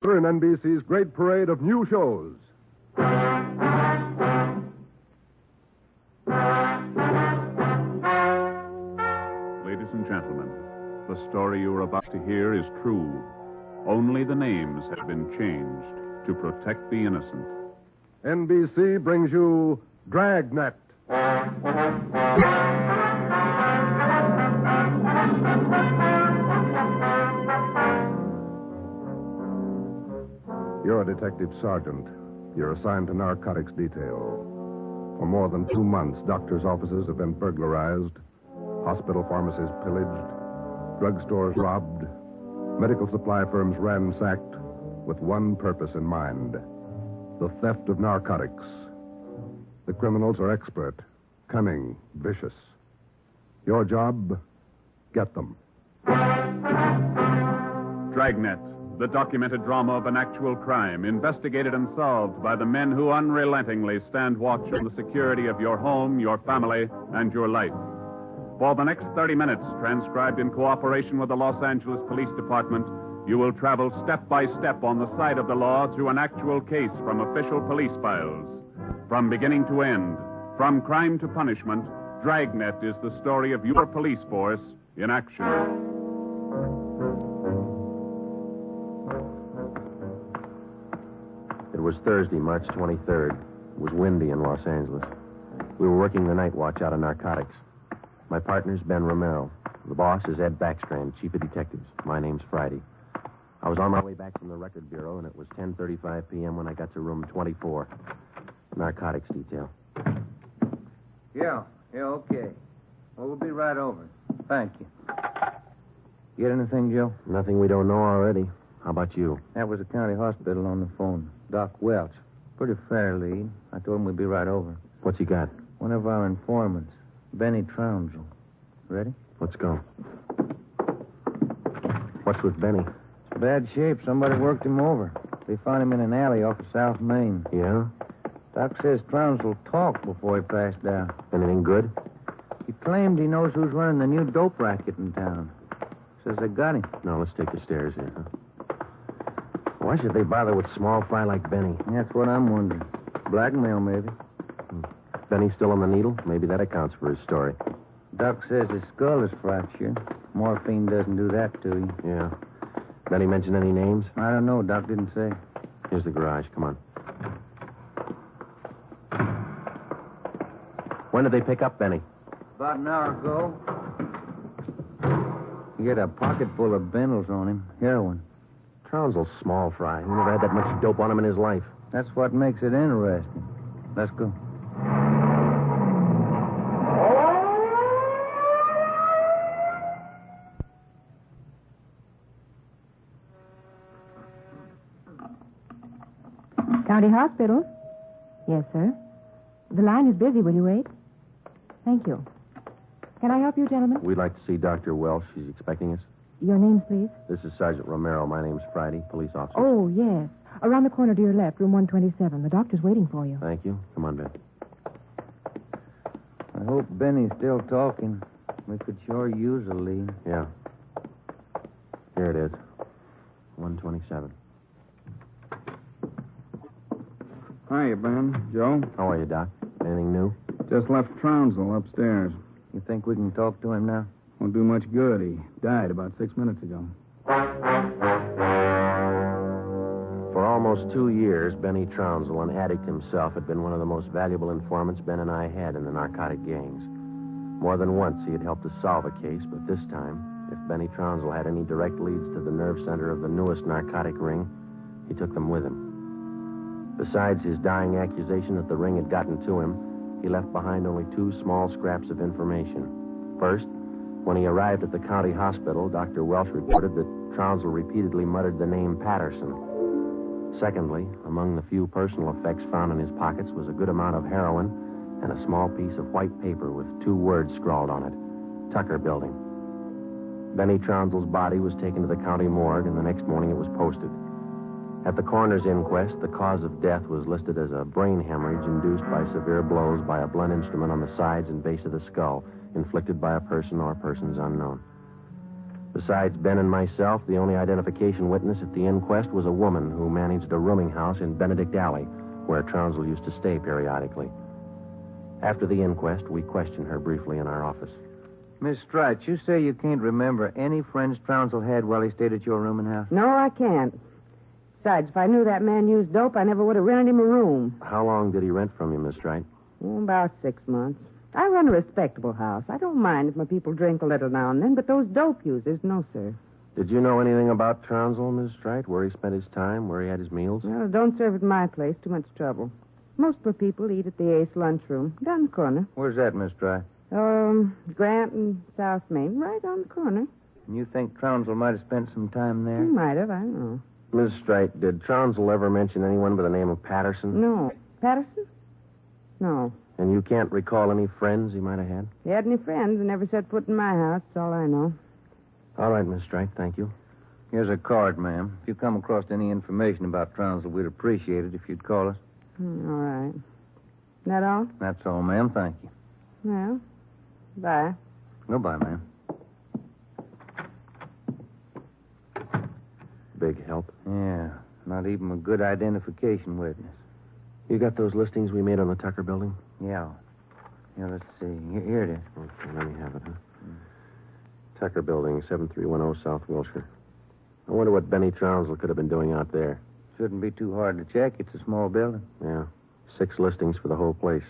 In NBC's great parade of new shows. Ladies and gentlemen, the story you are about to hear is true. Only the names have been changed to protect the innocent. NBC brings you Dragnet. You're a detective sergeant. You're assigned to narcotics detail. For more than 2 months, doctors' offices have been burglarized, hospital pharmacies pillaged, drugstores robbed, medical supply firms ransacked, with one purpose in mind: the theft of narcotics. The criminals are expert, cunning, vicious. Your job, get them. Dragnet, the documented drama of an actual crime, investigated and solved by the men who unrelentingly stand watch on the security of your home, your family, and your life. For the next 30 minutes, transcribed in cooperation with the Los Angeles Police Department, you will travel step by step on the side of the law through an actual case from official police files. From beginning to end, from crime to punishment, Dragnet is the story of your police force in action. It was Thursday, March 23rd. It was windy in Los Angeles. We were working the night watch out of narcotics. My partner's Ben Romero. The boss is Ed Backstrand, chief of detectives. My name's Friday. I was on my way back from the record bureau, and it was 10:35 p.m. when I got to room 24. Narcotics detail. Yeah, okay. Well, we'll be right over. Thank you. Get anything, Joe? Nothing we don't know already. How about you? That was the county hospital on the phone. Doc Welch. Pretty fair lead. I told him we'd be right over. What's he got? One of our informants, Benny Trounsel. Ready? Let's go. What's with Benny? Bad shape. Somebody worked him over. They found him in an alley off of South Main. Yeah? Doc says Trounsel talked before he passed out. Anything good? He claimed he knows who's running the new dope racket in town. Says they got him. No, let's take the stairs here, huh? Why should they bother with small fry like Benny? That's what I'm wondering. Blackmail, maybe. Benny's still on the needle? Maybe that accounts for his story. Doc says his skull is fractured. Morphine doesn't do that to you. Yeah. Benny mention any names? I don't know. Doc didn't say. Here's the garage. Come on. When did they pick up Benny? About an hour ago. He had a pocket full of bundles on him. Heroin. Trounsel's small fry. He never had that much dope on him in his life. That's what makes it interesting. Let's go. County Hospital? Yes, sir. The line is busy. Will you wait? Thank you. Can I help you, gentlemen? We'd like to see Dr. Welsh. She's expecting us. Your names, please. This is Sergeant Romero. My name's Friday, police officer. Oh, yes. Around the corner to your left, room 127. The doctor's waiting for you. Thank you. Come on, Ben. I hope Benny's still talking. We could sure use a lead. Yeah. Here it is. 127. Hiya, Ben. Joe? How are you, Doc? Anything new? Just left Trounsel upstairs. You think we can talk to him now? Won't do much good. He died about 6 minutes ago. For almost 2 years, Benny Trounsel, an addict himself, had been one of the most valuable informants Ben and I had in the narcotic gangs. More than once, he had helped us solve a case, but this time, if Benny Trounsel had any direct leads to the nerve center of the newest narcotic ring, he took them with him. Besides his dying accusation that the ring had gotten to him, he left behind only 2 small scraps of information. First, when he arrived at the county hospital, Dr. Welsh reported that Trounsel repeatedly muttered the name Patterson. Secondly, among the few personal effects found in his pockets was a good amount of heroin and a small piece of white paper with 2 words scrawled on it: Tucker Building. Benny Trounsel's body was taken to the county morgue, and the next morning it was posted. At the coroner's inquest, the cause of death was listed as a brain hemorrhage induced by severe blows by a blunt instrument on the sides and base of the skull, inflicted by a person or persons unknown. Besides Ben and myself, the only identification witness at the inquest was a woman who managed a rooming house in Benedict Alley, where Trounsel used to stay periodically. After the inquest, we questioned her briefly in our office. Miss Strite, you say you can't remember any friends Trounsel had while he stayed at your rooming house? No, I can't. Besides, if I knew that man used dope, I never would have rented him a room. How long did he rent from you, Miss Strite? About 6 months. I run a respectable house. I don't mind if my people drink a little now and then, but those dope users, no, sir. Did you know anything about Trounsel, Miss Strite? Where he spent his time, where he had his meals? Well, don't serve at my place. Too much trouble. Most of the people eat at the Ace lunchroom, down the corner. Where's that, Miss Strite? Grant and South Main, right on the corner. And you think Trounsel might have spent some time there? He might have, I don't know. Miss Strite, did Trounsel ever mention anyone by the name of Patterson? No. Patterson? No. And you can't recall any friends he might have had? If he had any friends, he never set foot in my house. That's all I know. All right, Miss Strite, thank you. Here's a card, ma'am. If you come across any information about Trounsel, we'd appreciate it if you'd call us. All right. That all? That's all, ma'am. Thank you. Well, bye. Goodbye, ma'am. Big help. Yeah, not even a good identification witness. You got those listings we made on the Tucker building? Yeah. Let's see. Here it is. Okay, let me have it, huh? Tucker building, 7310 South Wilshire. I wonder what Benny Trounsel could have been doing out there. Shouldn't be too hard to check. It's a small building. Yeah. 6 listings for the whole place.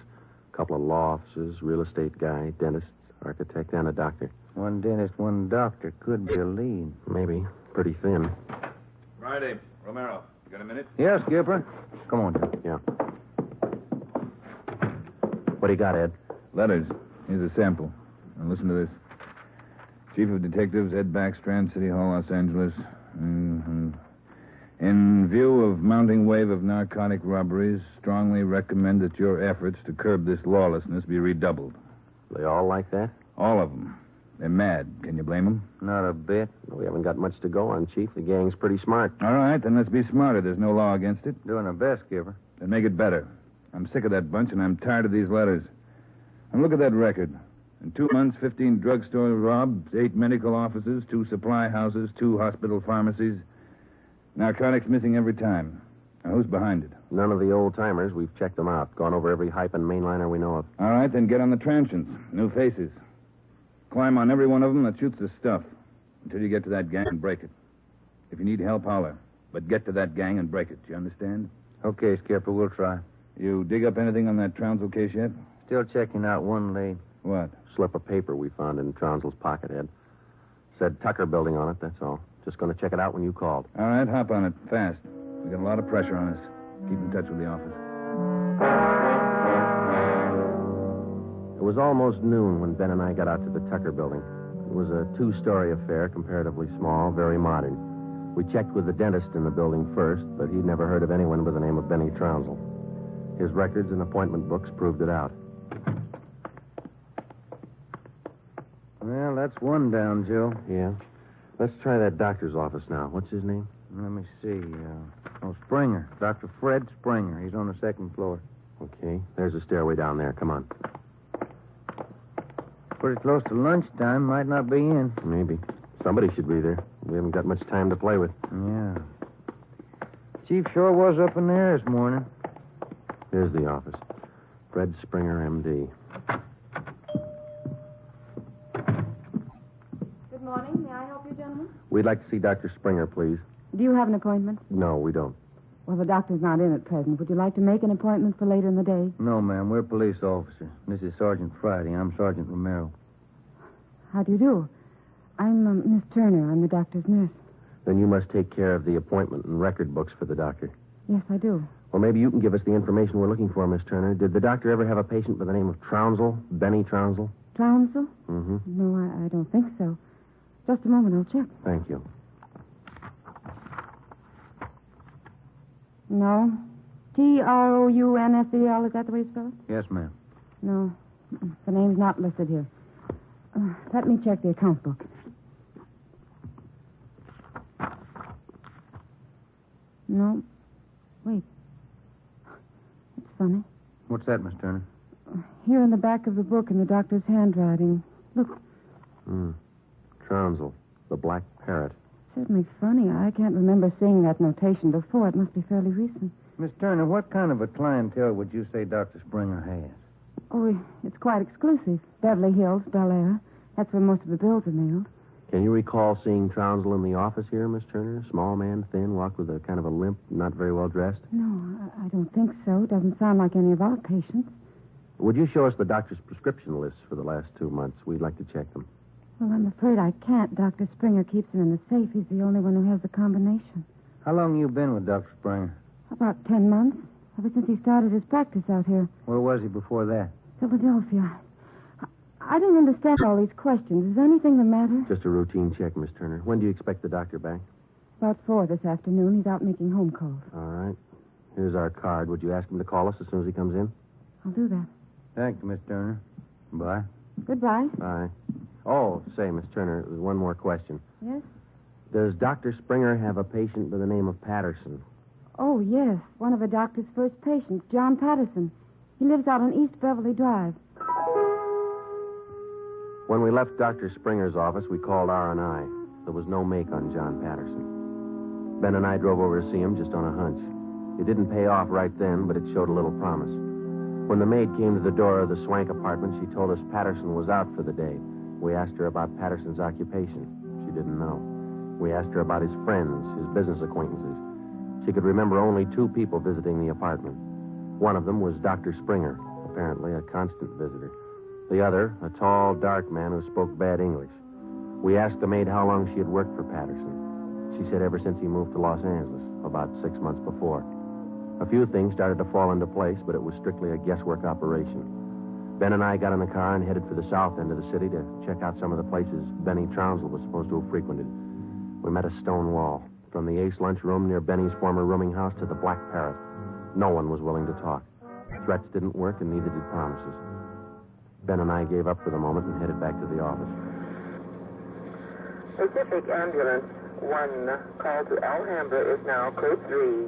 A couple of law offices, real estate guy, dentist, architect, and a doctor. One dentist, one doctor could be a lead. Maybe. Pretty thin. Friday, Romero. You got a minute? Yes, Skipper. Come on, Jim. Yeah. What do you got, Ed? Letters. Here's a sample. Now listen to this. Chief of Detectives, Ed Backstrand, City Hall, Los Angeles. In view of mounting wave of narcotic robberies, strongly recommend that your efforts to curb this lawlessness be redoubled. They all like that? All of them. They're mad. Can you blame them? Not a bit. We haven't got much to go on, Chief. The gang's pretty smart. All right, then let's be smarter. There's no law against it. Doing our best, Skipper. Then make it better. I'm sick of that bunch, and I'm tired of these letters. And look at that record. In 2 months, 15 drugstores robbed, 8 medical offices, 2 supply houses, 2 hospital pharmacies. Narcotics missing every time. Now, who's behind it? None of the old-timers. We've checked them out. Gone over every hype and mainliner we know of. All right, then get on the transients. New faces. Climb on every one of them that shoots the stuff until you get to that gang and break it. If you need help, holler. But get to that gang and break it. You understand? Okay, Skipper, we'll try. You dig up anything on that Trounsel case yet? Still checking out one lead. What? Slip of paper we found in Trounsel's pocket, Ed. Said Tucker building on it, that's all. Just going to check it out when you called. All right, hop on it. Fast. We got a lot of pressure on us. Keep in touch with the office. It was almost noon when Ben and I got out to the Tucker building. It was a 2-story affair, comparatively small, very modern. We checked with the dentist in the building first, but he'd never heard of anyone by the name of Benny Trounsel. His records and appointment books proved it out. Well, that's one down, Joe. Yeah. Let's try that doctor's office now. What's his name? Let me see. Springer. Dr. Fred Springer. He's on the 2nd floor. Okay. There's a stairway down there. Come on. Pretty close to lunchtime. Might not be in. Maybe. Somebody should be there. We haven't got much time to play with. Yeah. Chief sure was up in there this morning. Here's the office. Fred Springer, M.D. Good morning. May I help you, gentlemen? We'd like to see Dr. Springer, please. Do you have an appointment? No, we don't. Well, the doctor's not in at present. Would you like to make an appointment for later in the day? No, ma'am. We're police officers. This is Sergeant Friday. I'm Sergeant Romero. How do you do? I'm Miss Turner. I'm the doctor's nurse. Then you must take care of the appointment and record books for the doctor. Yes, I do. Well, maybe you can give us the information we're looking for, Miss Turner. Did the doctor ever have a patient by the name of Trounsel? Benny Trounsel? Trounsel? Mm-hmm. No, I don't think so. Just a moment. I'll check. Thank you. No. Trounsel, is that the way you spell it? Yes, ma'am. No. The name's not listed here. Let me check the account book. No. Wait. It's funny. What's that, Miss Turner? Here in the back of the book in the doctor's handwriting. Look. Trounsel. the Black Parrot. Certainly funny. I can't remember seeing that notation before. It must be fairly recent. Miss Turner, what kind of a clientele would you say Dr. Springer has? Oh, it's quite exclusive. Beverly Hills, Bel Air. That's where most of the bills are mailed. Can you recall seeing Trounsel in the office here, Miss Turner? Small man, thin, walked with a kind of a limp, not very well dressed? No, I don't think so. Doesn't sound like any of our patients. Would you show us the doctor's prescription lists for the last 2 months? We'd like to check them. Well, I'm afraid I can't. Dr. Springer keeps them in the safe. He's the only one who has the combination. How long you been with Dr. Springer? About 10 months. Ever since he started his practice out here. Where was he before that? Philadelphia. I don't understand all these questions. Is anything the matter? Just a routine check, Miss Turner. When do you expect the doctor back? About 4 this afternoon. He's out making home calls. All right. Here's our card. Would you ask him to call us as soon as he comes in? I'll do that. Thank you, Miss Turner. Bye. Goodbye. Bye. Oh, say, Miss Turner, there's one more question. Yes? Does Dr. Springer have a patient by the name of Patterson? Oh, yes. One of the doctor's first patients, John Patterson. He lives out on East Beverly Drive. When we left Dr. Springer's office, we called R&I. There was no make on John Patterson. Ben and I drove over to see him just on a hunch. It didn't pay off right then, but it showed a little promise. When the maid came to the door of the Swank apartment, she told us Patterson was out for the day. We asked her about Patterson's occupation. She didn't know. We asked her about his friends, his business acquaintances. She could remember only 2 people visiting the apartment. One of them was Dr. Springer, apparently a constant visitor. The other, a tall, dark man who spoke bad English. We asked the maid how long she had worked for Patterson. She said ever since he moved to Los Angeles, about 6 months before. A few things started to fall into place, but it was strictly a guesswork operation. Ben and I got in the car and headed for the south end of the city to check out some of the places Benny Trounsel was supposed to have frequented. We met a stone wall. From the Ace lunchroom near Benny's former rooming house to the Black Parrot. No one was willing to talk. Threats didn't work, and neither did promises. Ben and I gave up for the moment and headed back to the office. Pacific Ambulance 1, call to Alhambra is now code 3.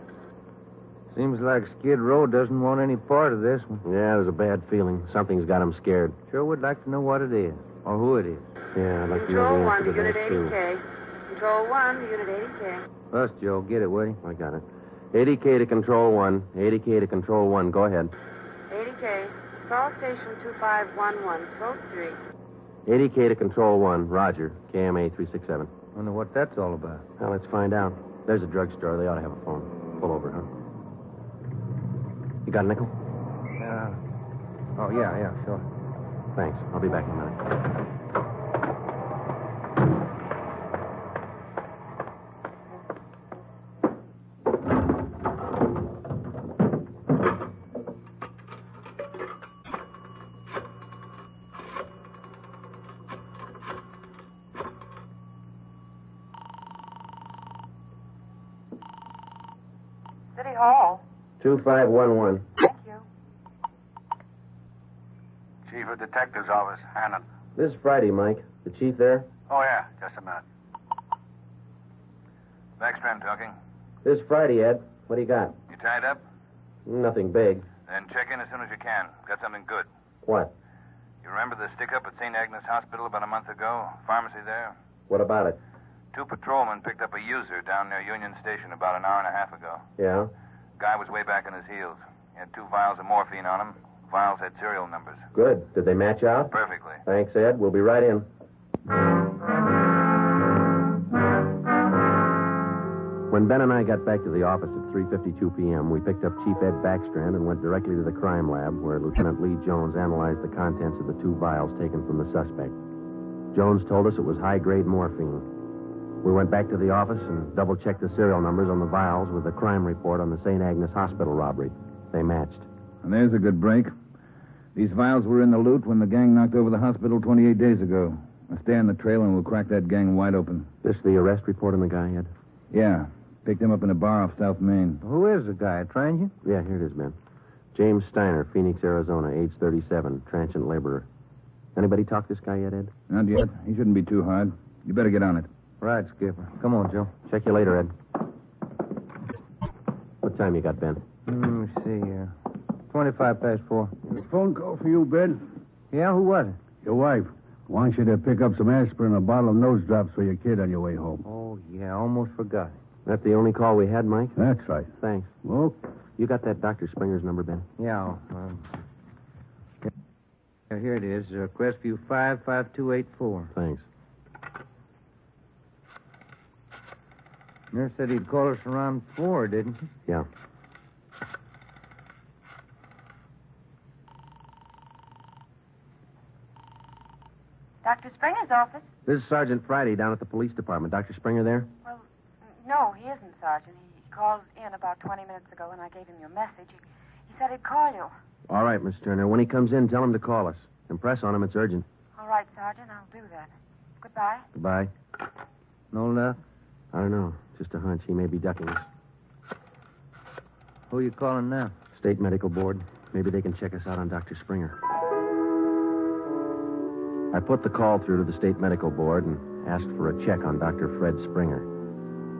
Seems like Skid Row doesn't want any part of this one. Yeah, there's a bad feeling. Something's got him scared. Sure would like to know what it is, or who it is. Yeah, I'd like to know the answer to Unit that, too. 80K. Control 1 to Unit 80K. Bus, Joe. Get it, will you? I got it. 80K to Control 1. 80K to Control 1. Go ahead. 80K. Call station 2511, code 3. 80K to Control 1. Roger. KMA 367. Wonder what that's all about. Well, let's find out. There's a drugstore. They ought to have a phone. Pull over, huh? You got a nickel? Oh, yeah, sure. Thanks. I'll be back in a minute. City Hall. 2511. Thank you. Chief of Detective's Office, Hannon. This is Friday, Mike. The chief there? Oh, yeah, just a minute. Backstrom talking. This is Friday, Ed. What do you got? You tied up? Nothing big. Then check in as soon as you can. Got something good. What? You remember the stick-up at St. Agnes Hospital about a month ago? Pharmacy there? What about it? 2 patrolmen picked up a user down near Union Station about an hour and a half ago. Yeah? Guy was way back on his heels. He had 2 vials of morphine on him. Vials had serial numbers. Good. Did they match out? Perfectly. Thanks, Ed. We'll be right in. When Ben and I got back to the office at 3:52 p.m., we picked up Chief Ed Backstrand and went directly to the crime lab, where Lieutenant Lee Jones analyzed the contents of the 2 vials taken from the suspect. Jones told us it was high-grade morphine. We went back to the office and double-checked the serial numbers on the vials with the crime report on the St. Agnes Hospital robbery. They matched. And there's a good break. These vials were in the loot when the gang knocked over the hospital 28 days ago. I'll stay on the trail and we'll crack that gang wide open. This the arrest report on the guy, Ed? Yeah. Picked him up in a bar off South Main. Who is the guy, a transient? Yeah, here it is, Ben. James Steiner, Phoenix, Arizona, age 37, transient laborer. Anybody talk this guy yet, Ed? Not yet. He shouldn't be too hard. You better get on it. Right, Skipper. Come on, Joe. Check you later, Ed. What time you got, Ben? Let me see. 25 past 4. A phone call for you, Ben. Yeah, who was it? Your wife. Want you to pick up some aspirin and a bottle of nose drops for your kid on your way home. Oh, yeah, almost forgot. That the only call we had, Mike? That's right. Thanks. Well, You got that Dr. Springer's number, Ben? Yeah, here it is. Crestview 55284. Thanks. Nurse said he'd call us around 4, didn't he? Yeah. Dr. Springer's office? This is Sergeant Friday down at the police department. Dr. Springer there? Well, no, he isn't, Sergeant. He called in about 20 minutes ago, and I gave him your message. He said he'd call you. All right, Miss Turner. When he comes in, tell him to call us. Impress on him. It's urgent. All right, Sergeant, I'll do that. Goodbye. Goodbye. No luck? I don't know. Just a hunch. He may be ducking us. Who are you calling now? State Medical Board. Maybe they can check us out on Dr. Springer. I put the call through to the State Medical Board and asked for a check on Dr. Fred Springer.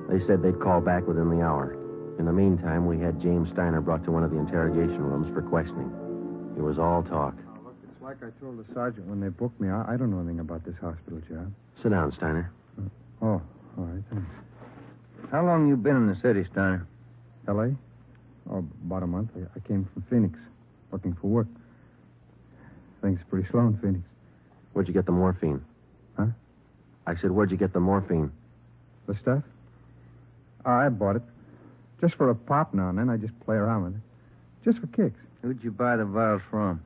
They said they'd call back within the hour. In the meantime, we had James Steiner brought to one of the interrogation rooms for questioning. It was all talk. Look, it's like I told the sergeant when they booked me. I don't know anything about this hospital job. Sit down, Steiner. Oh, all right, thanks. How long you been in the city, Steiner? L.A.? Oh, about a month. I came from Phoenix, looking for work. Things are pretty slow in Phoenix. Where'd you get the morphine? Huh? I said, where'd you get the morphine? The stuff? I bought it. Just for a pop now and then. I just play around with it. Just for kicks. Who'd you buy the vials from?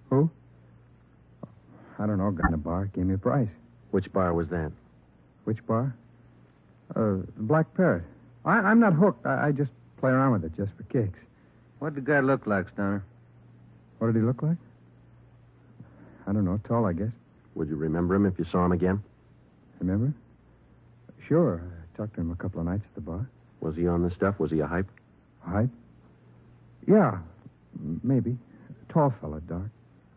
Who? I don't know. Guy in a bar. Gave me a price. Which bar was that? Which bar? The Black Parrot. I'm not hooked. I just play around with it just for kicks. What'd the guy look like, Steiner? What did he look like? I don't know. Tall, I guess. Would you remember him if you saw him again? Remember? Sure. I talked to him a couple of nights at the bar. Was he on the stuff? Was he a hype? Hype? Yeah, maybe. Tall fella, dark.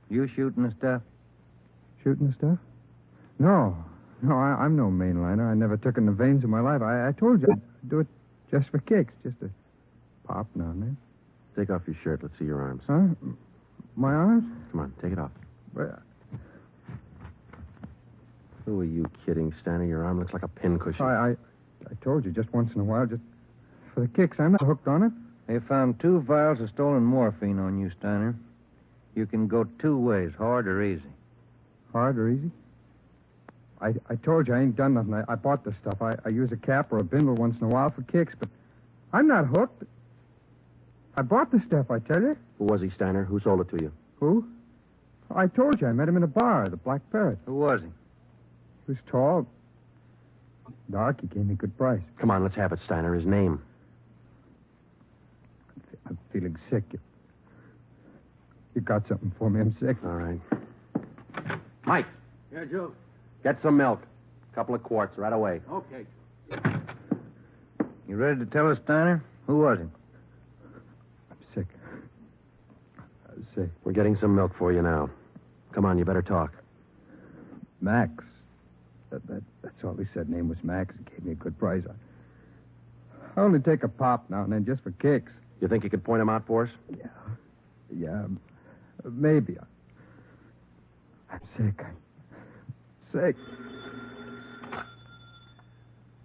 You shooting the stuff? Shooting the stuff? No. No, I'm no mainliner. I never took in the veins in my life. I told you I'd do it just for kicks. Just a pop now and then. Take off your shirt. Let's see your arms. Huh? My arms? Come on, take it off. Well, Who are you kidding, Steiner? Your arm looks like a pincushion. I told you just once in a while, just for the kicks. I'm not hooked on it. They found 2 vials of stolen morphine on you, Steiner. You can go 2 ways, hard or easy. Hard or easy? I told you I ain't done nothing. I bought this stuff. I use a cap or a bindle once in a while for kicks, but I'm not hooked. I bought the stuff, I tell you. Who was he, Steiner? Who sold it to you? Who? I told you I met him in a bar, the Black Parrot. Who was he? He was tall. Dark. He gave me a good price. Come on, let's have it, Steiner. His name. I'm feeling sick. You got something for me? I'm sick. All right. Mike. Yeah, Joe. Get some milk. A couple of quarts right away. Okay. You ready to tell us, Steiner? Who was he? I'm sick. I'm sick. We're getting some milk for you now. Come on, you better talk. Max. That's all he said. Name was Max. He gave me a good price. I only take a pop now and then just for kicks. You think you could point him out for us? Yeah, maybe. I'm sick. Sick.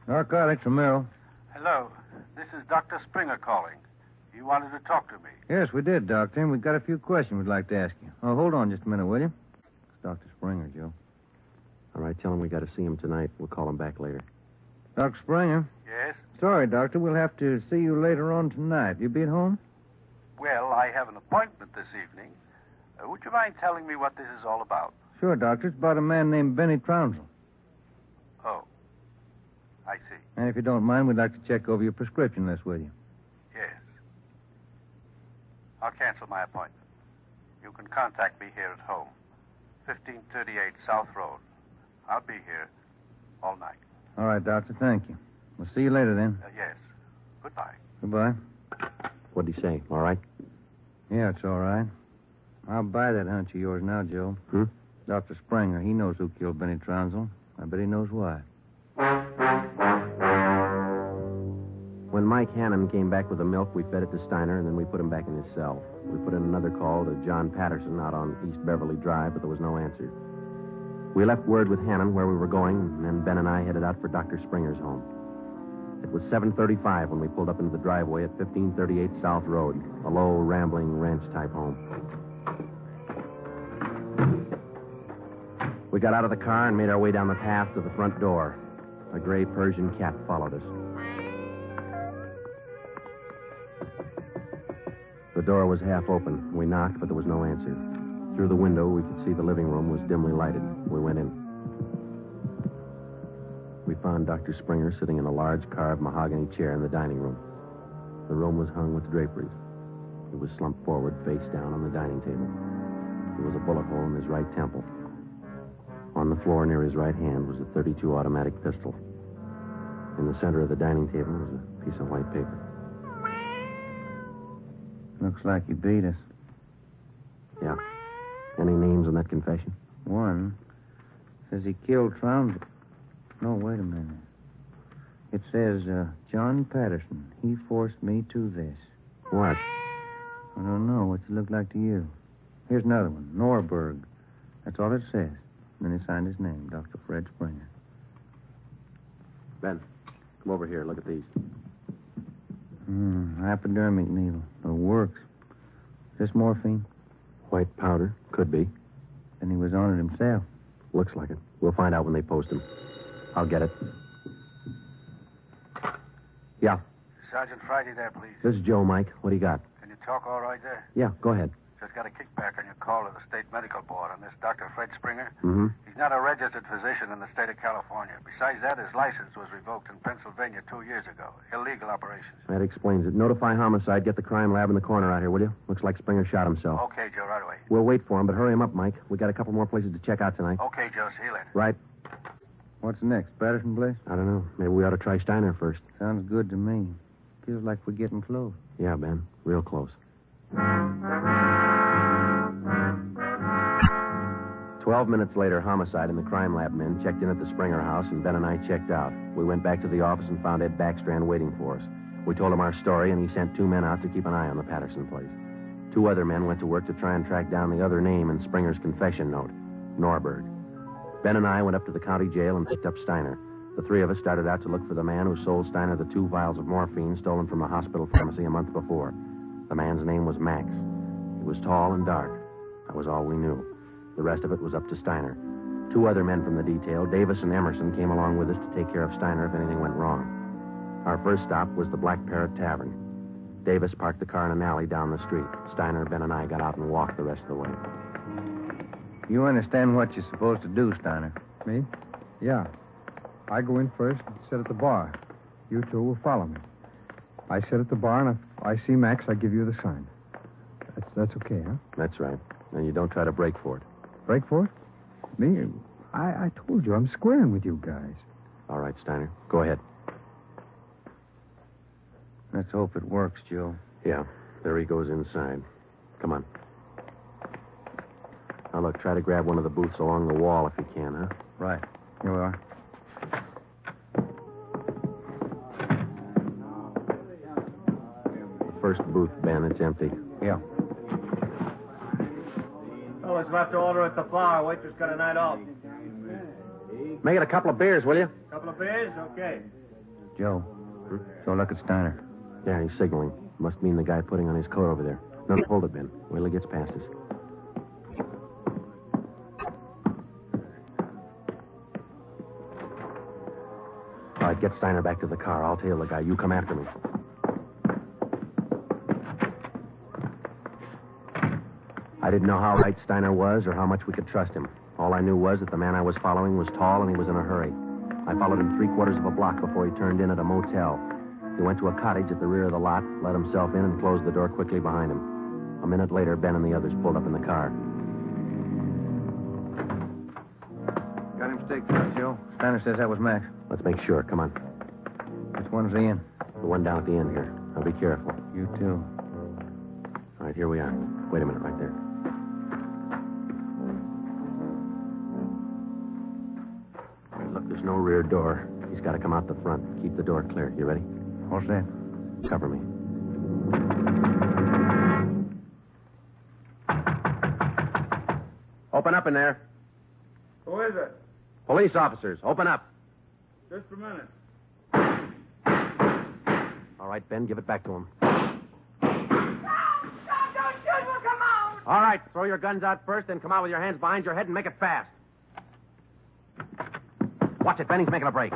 Narcotics, Romero. Hello. This is Dr. Springer calling. You wanted to talk to me. Yes, we did, Doctor. And we've got a few questions we'd like to ask you. Oh, hold on just a minute, will you? It's Dr. Springer, Joe. All right, tell him we got to see him tonight. We'll call him back later. Dr. Springer? Yes? Sorry, Doctor. We'll have to see you later on tonight. You be at home? Well, I have an appointment this evening. Would you mind telling me what this is all about? Sure, Doctor. It's about a man named Benny Trounsel. Oh. I see. And if you don't mind, we'd like to check over your prescription list with you. Yes. I'll cancel my appointment. You can contact me here at home. 1538 South Road. I'll be here all night. All right, Doctor. Thank you. We'll see you later, then. Yes. Goodbye. Goodbye. What'd he say? All right? Yeah, it's all right. I'll buy that hunch of yours now, Joe. Hmm? Dr. Springer, he knows who killed Benny Trounsel. I bet he knows why. When Mike Hannon came back with the milk, we fed it to Steiner, and then we put him back in his cell. We put in another call to John Patterson out on East Beverly Drive, but there was no answer. We left word with Hannon where we were going, and then Ben and I headed out for Dr. Springer's home. It was 7:35 when we pulled up into the driveway at 1538 South Road, a low, rambling ranch-type home. We got out of the car and made our way down the path to the front door. A gray Persian cat followed us. The door was half open. We knocked, but there was no answer. Through the window, we could see the living room was dimly lighted. We went in. We found Dr. Springer sitting in a large carved mahogany chair in the dining room. The room was hung with draperies. He was slumped forward, face down on the dining table. There was a bullet hole in his right temple. On the floor near his right hand was a .32 automatic pistol. In the center of the dining table was a piece of white paper. Looks like he beat us. Yeah. Any names in that confession? One says he killed Trounsel. No, wait a minute. It says, John Patterson. He forced me to this. What? I don't know. What's it look like to you? Here's another one. Norberg. That's all it says. And then he signed his name, Dr. Fred Springer. Ben, come over here. Look at these. Hypodermic needle. It works. Is this morphine? White powder. Could be. Then he was on it himself. Looks like it. We'll find out when they post him. I'll get it. Yeah. Sergeant Friday there, please. This is Joe, Mike. What do you got? Can you talk all right there? Yeah, go ahead. Just got a kickback on your call to the state medical board on this Dr. Fred Springer. Mm-hmm. He's not a registered physician in the state of California. Besides that, his license was revoked in Pennsylvania 2 years ago. Illegal operations. That explains it. Notify homicide. Get the crime lab in the corner out here, will you? Looks like Springer shot himself. Okay, Joe, right away. We'll wait for him, but hurry him up, Mike. We got a couple more places to check out tonight. Okay, Joe, see you later. Right. What's next? Patterson place? I don't know. Maybe we ought to try Steiner first. Sounds good to me. Feels like we're getting close. Yeah, Ben. Real close. 12 minutes later, homicide and the crime lab men checked in at the Springer house, and Ben and I checked out. We went back to the office and found Ed Backstrand waiting for us. We told him our story, and he sent 2 men out to keep an eye on the Patterson place. 2 other men went to work to try and track down the other name in Springer's confession note, Norberg. Ben and I went up to the county jail and picked up Steiner. The 3 of us started out to look for the man who sold Steiner the 2 vials of morphine stolen from the hospital pharmacy a month before. The man's name was Max. He was tall and dark. That was all we knew. The rest of it was up to Steiner. 2 other men from the detail, Davis and Emerson, came along with us to take care of Steiner if anything went wrong. Our first stop was the Black Parrot Tavern. Davis parked the car in an alley down the street. Steiner, Ben, and I got out and walked the rest of the way. You understand what you're supposed to do, Steiner? Me? Yeah. I go in first and sit at the bar. You 2 will follow me. I sit at the bar, and if I see Max, I give you the sign. That's okay, huh? That's right. And you don't try to break for it. Break for it? Me? I told you, I'm squaring with you guys. All right, Steiner. Go ahead. Let's hope it works, Joe. Yeah. There he goes inside. Come on. Now, look, try to grab one of the booths along the wall if you can, huh? Right. Here we are. First booth, Ben. It's empty. Yeah. Oh, it's left to order at the bar. Waitress got a night off. Make it a couple of beers, will you? Couple of beers? Okay. Joe. Go look at Steiner. Yeah, he's signaling. Must mean the guy putting on his coat over there. No, hold it, Ben. Wait till he gets past us. All right, get Steiner back to the car. I'll tail the guy. You come after me. I didn't know how right Steiner was or how much we could trust him. All I knew was that the man I was following was tall and he was in a hurry. I followed him 3/4 of a block before he turned in at a motel. He went to a cottage at the rear of the lot, let himself in, and closed the door quickly behind him. A minute later, Ben and the others pulled up in the car. Got him staked out, Joe. Steiner says that was Max. Let's make sure. Come on. Which one's the inn? The one down at the end here. Now be careful. You too. All right, here we are. Wait a minute, right there. Look, there's no rear door. He's got to come out the front. Keep the door clear. You ready? What's that? Cover me. Open up in there. Who is it? Police officers, open up. Just a minute. All right, Ben, give it back to him. Don't shoot. We'll come out. All right, throw your guns out first, then come out with your hands behind your head and make it fast. Watch it, Ben. He's making a break.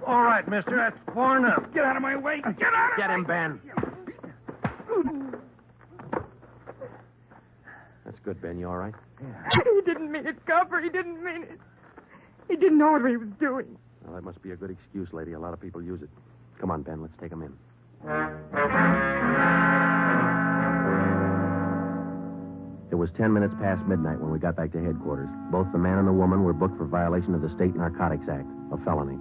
All right, mister. That's far enough. Get out of my way. Get him, Ben. That's good, Ben. You all right? He didn't mean it, Copper. He didn't mean it. He didn't know what he was doing. Well, that must be a good excuse, lady. A lot of people use it. Come on, Ben. Let's take him in. It was 10 minutes past midnight when we got back to headquarters. Both the man and the woman were booked for violation of the State Narcotics Act, a felony.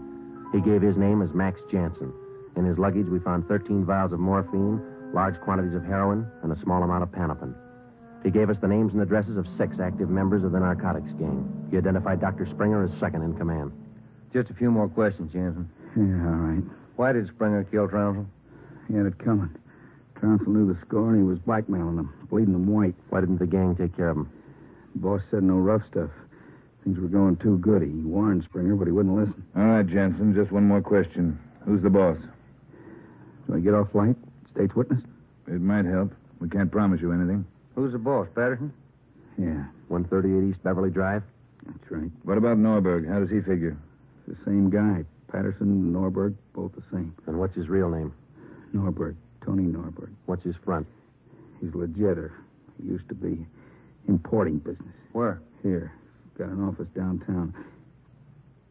He gave his name as Max Jansen. In his luggage, we found 13 vials of morphine, large quantities of heroin, and a small amount of Panopin. He gave us the names and addresses of 6 active members of the narcotics gang. He identified Dr. Springer as second in command. Just a few more questions, Jansen. Yeah, all right. Why did Springer kill Trounsel? He had it coming. Trounsel knew the score, and he was blackmailing them, bleeding them white. Why didn't the gang take care of him? The boss said no rough stuff. Things were going too good. He warned Springer, but he wouldn't listen. All right, Jensen, just one more question. Who's the boss? Do I get off light? State's witness? It might help. We can't promise you anything. Who's the boss, Patterson? Yeah. 138 East Beverly Drive? That's right. What about Norberg? How does he figure? It's the same guy. Patterson and Norberg, both the same. And what's his real name? Norberg. Tony Norberg. What's his front? He's legitter. He used to be importing business. Where? Here. Got an office downtown.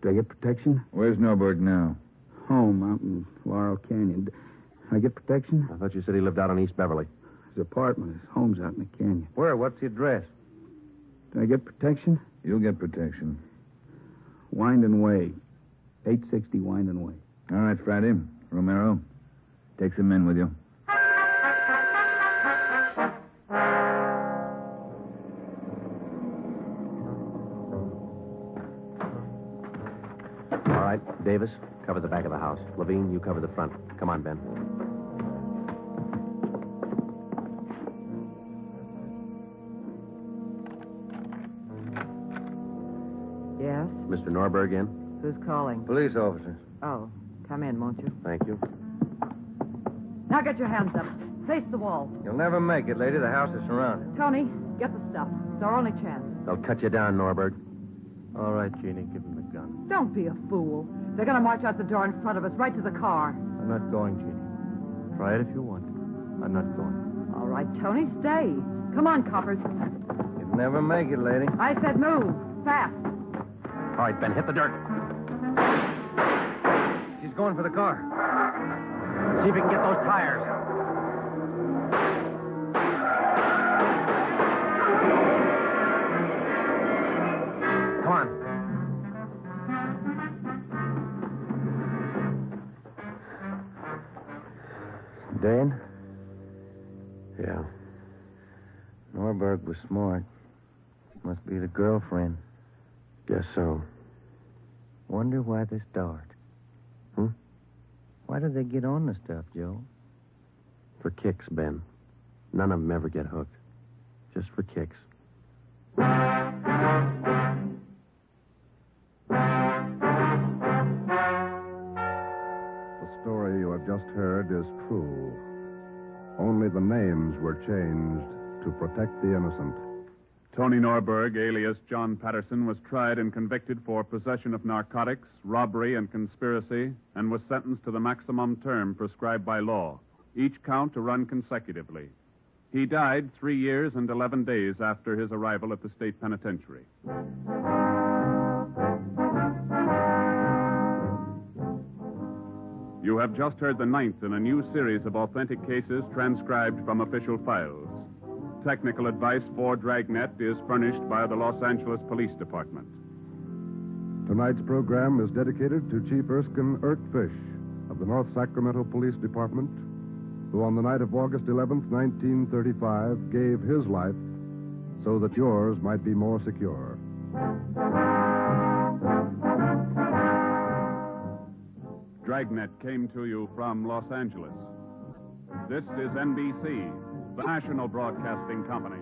Do I get protection? Where's Norberg now? Home out in Laurel Canyon. Do I get protection? I thought you said he lived out on East Beverly. His apartment. His home's out in the canyon. Where? What's the address? Do I get protection? You'll get protection. Winding Way. 860 Winding Way. All right, Friday. Romero, take some men with you. All right, Davis, cover the back of the house. Levine, you cover the front. Come on, Ben. Yes? Mr. Norberg in? Who's calling? Police officer. Oh, come in, won't you? Thank you. Now get your hands up. Face the wall. You'll never make it, lady. The house is surrounded. Tony, get the stuff. It's our only chance. They'll cut you down, Norberg. All right, Jeannie, give him the gun. Don't be a fool. They're going to march out the door in front of us, right to the car. I'm not going, Jeannie. Try it if you want. I'm not going. All right, Tony, stay. Come on, coppers. You'll never make it, lady. I said move. Fast. All right, Ben, hit the dirt. She's going for the car. See if you can get those tires. Come on. Dead? Yeah. Norberg was smart. Must be the girlfriend. Guess so. Wonder why they start. Why did they get on the stuff, Joe? For kicks, Ben. None of them ever get hooked. Just for kicks. The story you have just heard is true. Only the names were changed to protect the innocent. Tony Norberg, alias John Patterson, was tried and convicted for possession of narcotics, robbery, and conspiracy, and was sentenced to the maximum term prescribed by law, each count to run consecutively. He died 3 years and 11 days after his arrival at the state penitentiary. You have just heard the 9th in a new series of authentic cases transcribed from official files. Technical advice for Dragnet is furnished by the Los Angeles Police Department. Tonight's program is dedicated to Chief Erskine Fish of the North Sacramento Police Department, who on the night of August 11th, 1935, gave his life so that yours might be more secure. Dragnet came to you from Los Angeles. This is NBC, the national broadcasting company.